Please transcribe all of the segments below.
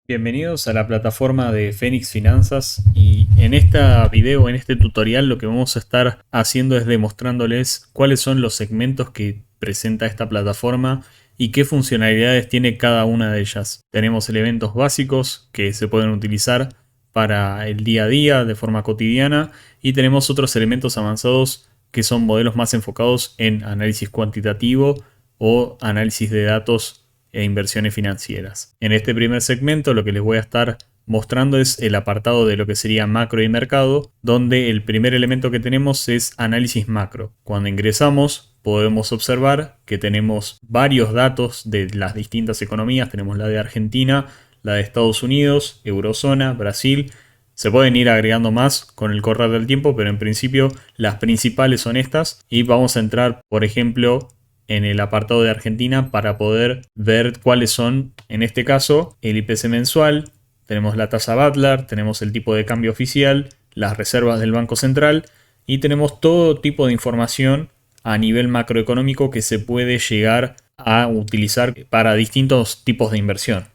Bienvenidos a la plataforma de Fénix Finanzas y en este tutorial lo que vamos a estar haciendo es demostrándoles cuáles son los segmentos que presenta esta plataforma y qué funcionalidades tiene cada una de ellas. Tenemos elementos básicos que se pueden utilizar para el día a día de forma cotidiana y tenemos otros elementos avanzados que son modelos más enfocados en análisis cuantitativo o análisis de datos e inversiones financieras. En este primer segmento lo que les voy a estar mostrando es el apartado de lo que sería macro y mercado, donde el primer elemento que tenemos es análisis macro. Cuando ingresamos podemos observar que tenemos varios datos de las distintas economías. Tenemos la de Argentina, la de Estados Unidos, Eurozona, Brasil. Se pueden ir agregando más con el correr del tiempo, pero en principio las principales son estas. Y vamos a entrar, por ejemplo, en el apartado de Argentina para poder ver cuáles son, en este caso, el IPC mensual, tenemos la tasa Butler, tenemos el tipo de cambio oficial, las reservas del Banco Central y tenemos todo tipo de información a nivel macroeconómico que se puede llegar a utilizar para distintos tipos de inversión.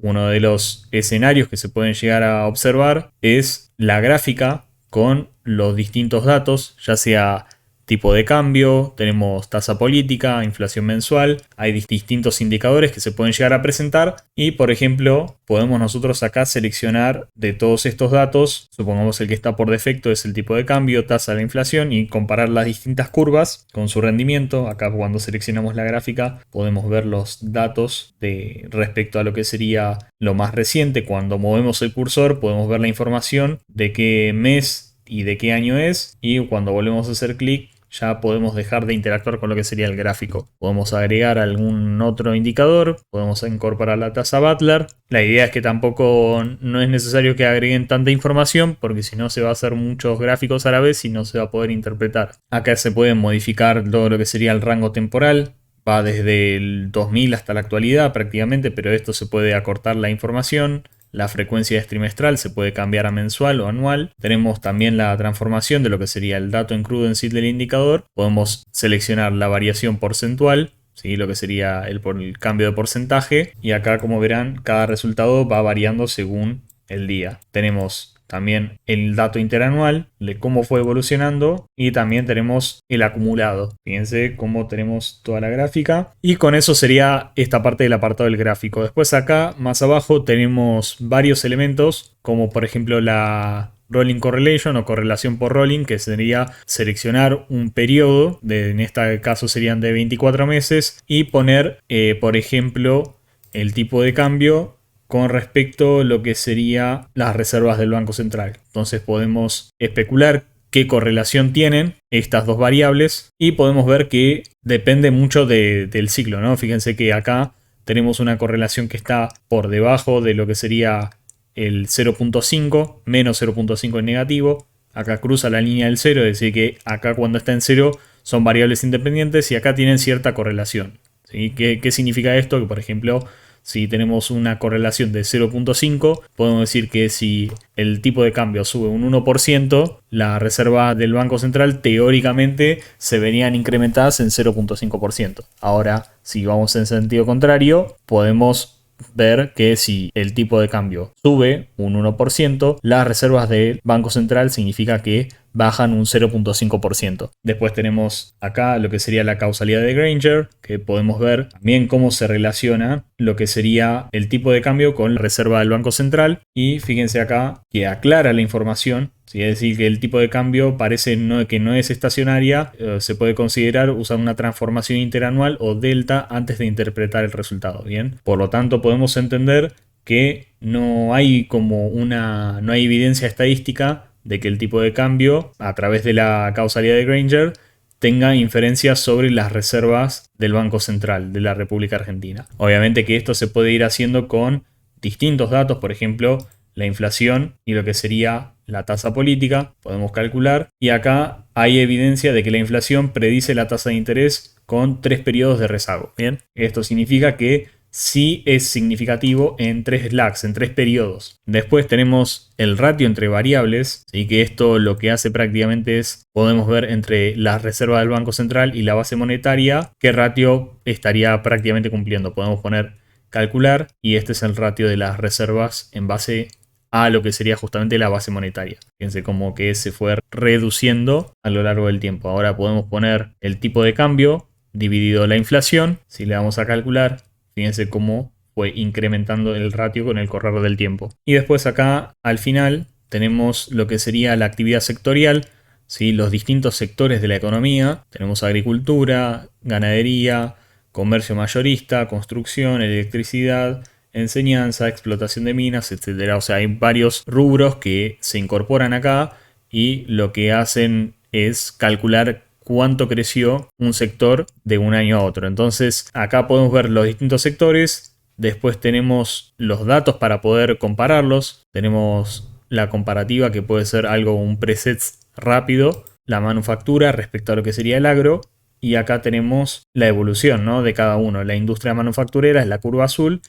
Uno de los escenarios que se pueden llegar a observar es la gráfica con los distintos datos, ya sea tipo de cambio, tenemos tasa política, inflación mensual, hay distintos indicadores que se pueden llegar a presentar y por ejemplo podemos nosotros acá seleccionar de todos estos datos, supongamos el que está por defecto es el tipo de cambio, tasa de la inflación y comparar las distintas curvas con su rendimiento. Acá cuando seleccionamos la gráfica podemos ver los datos respecto a lo que sería lo más reciente. Cuando movemos el cursor podemos ver la información de qué mes y de qué año es y cuando volvemos a hacer clic ya podemos dejar de interactuar con lo que sería el gráfico. Podemos agregar algún otro indicador, podemos incorporar la tasa Butler. La idea es que tampoco no es necesario que agreguen tanta información porque si no se va a hacer muchos gráficos a la vez y no se va a poder interpretar. Acá se puede modificar todo lo que sería el rango temporal. Va desde el 2000 hasta la actualidad prácticamente, pero esto se puede acortar la información. La frecuencia es trimestral, se puede cambiar a mensual o anual. Tenemos también la transformación de lo que sería el dato en crudo en sí del indicador. Podemos seleccionar la variación porcentual, ¿sí? Lo que sería el cambio de porcentaje. Y acá, como verán, cada resultado va variando según el día. Tenemos también el dato interanual de cómo fue evolucionando y también tenemos el acumulado. Fíjense cómo tenemos toda la gráfica y con eso sería esta parte del apartado del gráfico. Después acá más abajo tenemos varios elementos como por ejemplo la Rolling Correlation o correlación por rolling, que sería seleccionar un periodo, en este caso serían de 24 meses y poner por ejemplo el tipo de cambio con respecto a lo que sería las reservas del Banco Central. Entonces podemos especular qué correlación tienen estas dos variables y podemos ver que depende mucho del ciclo, ¿no? Fíjense que acá tenemos una correlación que está por debajo de lo que sería el 0.5, menos 0.5 en negativo. Acá cruza la línea del 0, es decir que acá cuando está en 0 son variables independientes y acá tienen cierta correlación, ¿sí? ¿Qué significa esto? Que por ejemplo, si tenemos una correlación de 0.5, podemos decir que si el tipo de cambio sube un 1%, la reserva del Banco Central teóricamente se verían incrementadas en 0.5%. Ahora, si vamos en sentido contrario, podemos ver que si el tipo de cambio sube un 1%, las reservas del Banco Central significa que bajan un 0.5%. Después tenemos acá lo que sería la causalidad de Granger, que podemos ver también cómo se relaciona lo que sería el tipo de cambio con la reserva del Banco Central. Y fíjense acá que aclara la información. ¿Sí? Es decir, que el tipo de cambio parece que no es estacionaria. Se puede considerar usar una transformación interanual o delta antes de interpretar el resultado. ¿Bien? Por lo tanto, podemos entender que no hay no hay evidencia estadística de que el tipo de cambio a través de la causalidad de Granger tenga inferencias sobre las reservas del Banco Central de la República Argentina. Obviamente que esto se puede ir haciendo con distintos datos, por ejemplo, la inflación y lo que sería la tasa política, podemos calcular, y acá hay evidencia de que la inflación predice la tasa de interés con 3 periodos de rezago. Bien, esto significa que sí es significativo en 3 lags, en 3 periodos. Después tenemos el ratio entre variables, ¿sí? Que esto lo que hace prácticamente es, podemos ver entre la reserva del Banco Central y la base monetaria, qué ratio estaría prácticamente cumpliendo. Podemos poner calcular, y este es el ratio de las reservas en base a lo que sería justamente la base monetaria. Fíjense como que se fue reduciendo a lo largo del tiempo. Ahora podemos poner el tipo de cambio dividido la inflación. Si le vamos a calcular, fíjense cómo fue incrementando el ratio con el correr del tiempo. Y después acá al final tenemos lo que sería la actividad sectorial, ¿sí? Los distintos sectores de la economía. Tenemos agricultura, ganadería, comercio mayorista, construcción, electricidad, enseñanza, explotación de minas, etcétera. O sea, hay varios rubros que se incorporan acá y lo que hacen es calcular cuánto creció un sector de un año a otro. Entonces, acá podemos ver los distintos sectores. Después tenemos los datos para poder compararlos. Tenemos la comparativa, que puede ser algo, un preset rápido, la manufactura respecto a lo que sería el agro. Y acá tenemos la evolución, ¿no?, de cada uno. La industria manufacturera es la curva azul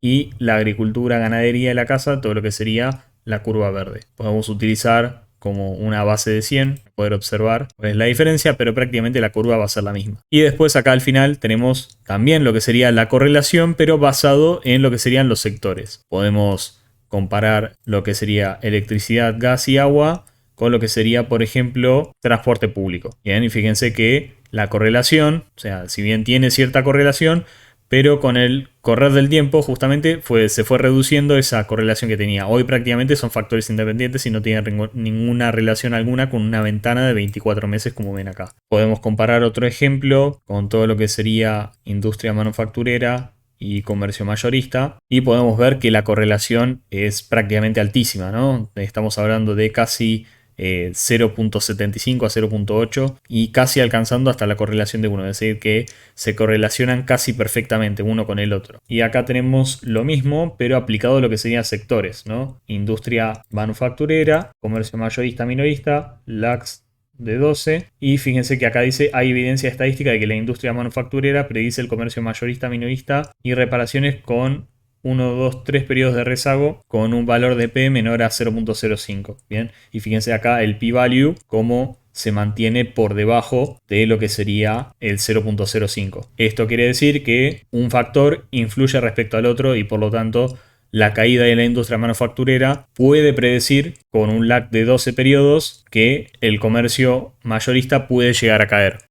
y la agricultura, ganadería y la casa, todo lo que sería la curva verde. Podemos utilizar como una base de 100, poder observar cuál es la diferencia, pero prácticamente la curva va a ser la misma. Y después acá al final tenemos también lo que sería la correlación, pero basado en lo que serían los sectores. Podemos comparar lo que sería electricidad, gas y agua con lo que sería, por ejemplo, transporte público. Bien, y fíjense que la correlación, o sea, si bien tiene cierta correlación, pero con el correr del tiempo justamente se fue reduciendo esa correlación que tenía. Hoy prácticamente son factores independientes y no tienen ninguna relación alguna con una ventana de 24 meses como ven acá. Podemos comparar otro ejemplo con todo lo que sería industria manufacturera y comercio mayorista y podemos ver que la correlación es prácticamente altísima, ¿no? Estamos hablando de casi 0.75 a 0.8 y casi alcanzando hasta la correlación de 1, es decir que se correlacionan casi perfectamente uno con el otro. Y acá tenemos lo mismo pero aplicado a lo que serían sectores, ¿no? Industria manufacturera, comercio mayorista minorista, LAX de 12 y fíjense que acá dice hay evidencia estadística de que la industria manufacturera predice el comercio mayorista minorista y reparaciones con 1, 2, 3 periodos de rezago con un valor de P menor a 0.05. Bien, y fíjense acá el p-value como se mantiene por debajo de lo que sería el 0.05. Esto quiere decir que un factor influye respecto al otro y por lo tanto la caída de la industria manufacturera puede predecir con un lag de 12 periodos que el comercio mayorista puede llegar a caer.